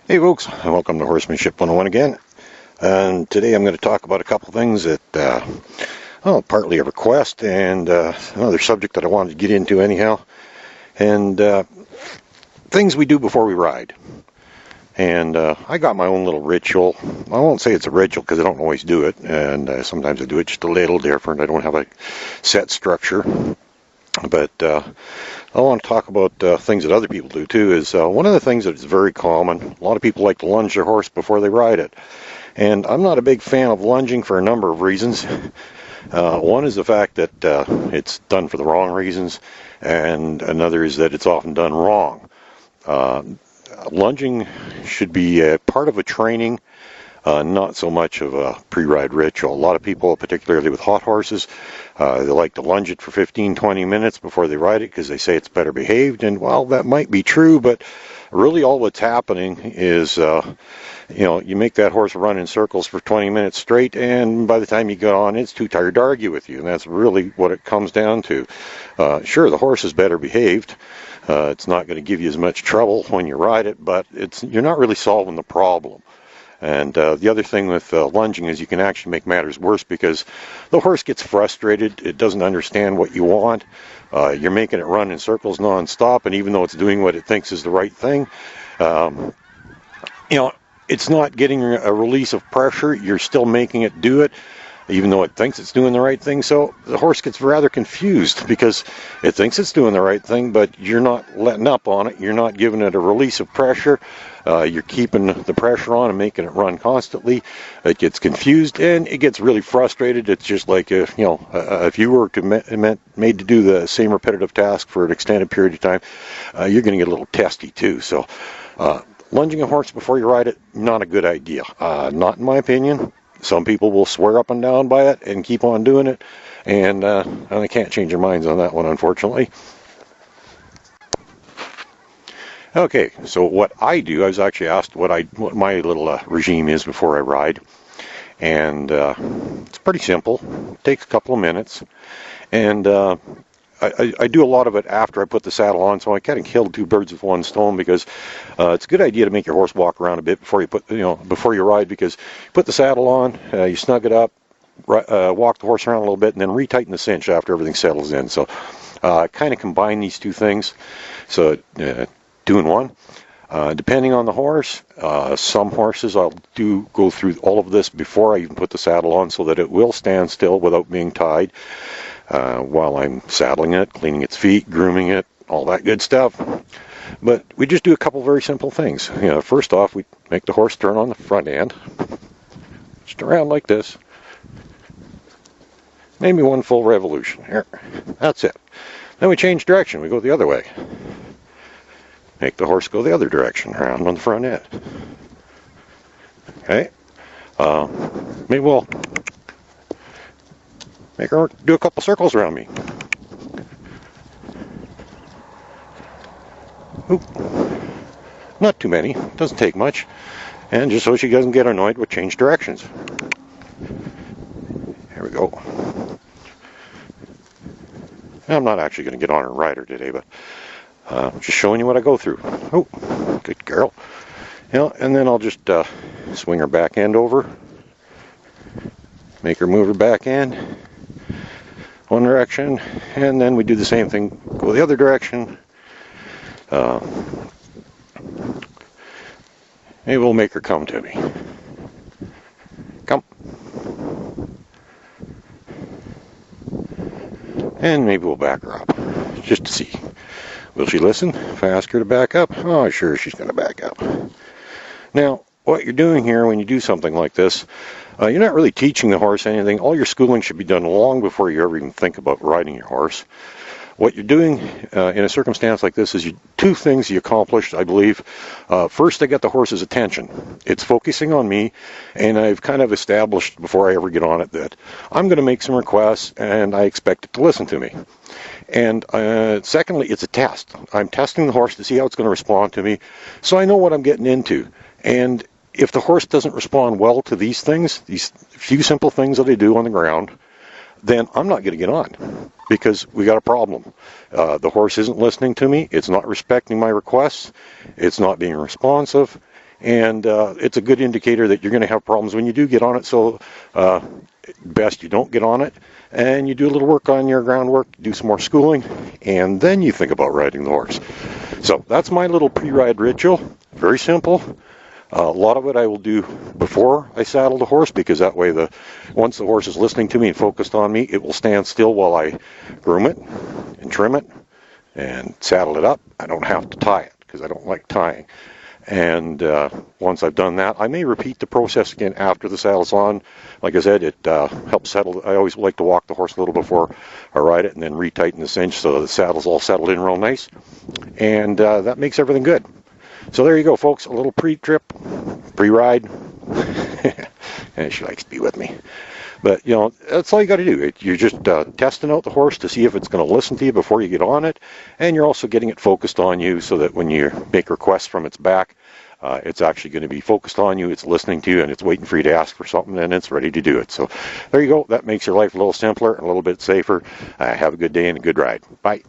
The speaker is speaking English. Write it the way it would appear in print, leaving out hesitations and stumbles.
Hey folks, welcome to Horsemanship 101 again. And today I'm going to talk about a couple things that, partly a request and another subject that I wanted to get into anyhow. And things we do before we ride. And I got my own little ritual. I won't say it's a ritual because I don't always do it. And sometimes I do it just a little different. I don't have a set structure. But I want to talk about things that other people do too. Is one of the things that is very common. A lot of people like to lunge their horse before they ride it, and I'm not a big fan of lunging for a number of reasons. One is the fact that it's done for the wrong reasons, and another is that it's often done wrong. Lunging should be a part of a training. Not so much of a pre-ride ritual. A lot of people, particularly with hot horses, they like to lunge it for 15-20 minutes before they ride it because they say it's better behaved. And while that might be true, but really all what's happening is, you make that horse run in circles for 20 minutes straight, and by the time you get on, it's too tired to argue with you. And that's really what it comes down to. Sure, the horse is better behaved. It's not going to give you as much trouble when you ride it, but you're not really solving the problem. And the other thing with lunging is you can actually make matters worse because the horse gets frustrated. It doesn't understand what you want. You're making it run in circles nonstop, and even though it's doing what it thinks is the right thing, it's not getting a release of pressure. You're still making it do it, even though it thinks it's doing the right thing. So the horse gets rather confused because it thinks it's doing the right thing, but you're not letting up on it. You're not giving it a release of pressure. You're keeping the pressure on and making it run constantly. It gets confused and it gets really frustrated. It's just like if you were made to do the same repetitive task for an extended period of time, you're going to get a little testy too. So lunging a horse before you ride it, not a good idea. Not in my opinion. Some people will swear up and down by it and keep on doing it, and they can't change their minds on that one, unfortunately. Okay, so what I do, I was actually asked what my little regime is before I ride, and it's pretty simple. It takes a couple of minutes, and I do a lot of it after I put the saddle on, so I kind of killed two birds with one stone because it's a good idea to make your horse walk around a bit before you ride, because you put the saddle on, you snug it up, walk the horse around a little bit, and then retighten the cinch after everything settles in. So kind of combine these two things. So 2 in 1. Depending on the horse, some horses I'll go through all of this before I even put the saddle on so that it will stand still without being tied. While I'm saddling it, cleaning its feet, grooming it, all that good stuff. But we just do a couple very simple things. First off, we make the horse turn on the front end, just around like this. Maybe one full revolution. Here, that's it. Then we change direction. We go the other way. Make the horse go the other direction, around on the front end. Okay. Maybe we'll make her do a couple circles around me. Oop. Not too many. Doesn't take much. And just so she doesn't get annoyed, we'll change directions. Here we go. I'm not actually going to get on her rider today, but just showing you what I go through. Oh, good girl. And then I'll just swing her back end over. Make her move her back end. One direction, and then we do the same thing, go the other direction. Maybe we'll make her come to me. Come. And maybe we'll back her up, just to see. Will she listen if I ask her to back up? Oh, sure, she's going to back up. Now, what you're doing here when you do something like this, you're not really teaching the horse anything. All your schooling should be done long before you ever even think about riding your horse. What you're doing in a circumstance like this is two things you accomplished, I believe. First, I get the horse's attention. It's focusing on me, and I've kind of established before I ever get on it that I'm going to make some requests, and I expect it to listen to me. And secondly, it's a test. I'm testing the horse to see how it's going to respond to me, so I know what I'm getting into. And if the horse doesn't respond well to these things, these few simple things that I do on the ground, then I'm not going to get on because we got a problem. The horse isn't listening to me. It's not respecting my requests. It's not being responsive. and it's a good indicator that you're going to have problems when you do get on it. So best you don't get on it, and you do a little work on your groundwork, do some more schooling, and then you think about riding the horse. So that's my little pre-ride ritual. Very simple. A lot of it I will do before I saddle the horse, because that way once the horse is listening to me and focused on me, it will stand still while I groom it and trim it and saddle it up. I don't have to tie it because I don't like tying. And once I've done that, I may repeat the process again after the saddle's on. Like I said, it helps settle. I always like to walk the horse a little before I ride it and then retighten the cinch so the saddle's all settled in real nice. And that makes everything good. So there you go, folks. A little pre-trip, pre-ride. And she likes to be with me. But, you know, that's all you got to do. You're just testing out the horse to see if it's going to listen to you before you get on it. And you're also getting it focused on you so that when you make requests from its back, it's actually going to be focused on you. It's listening to you, and it's waiting for you to ask for something, and it's ready to do it. So there you go. That makes your life a little simpler and a little bit safer. Have a good day and a good ride. Bye.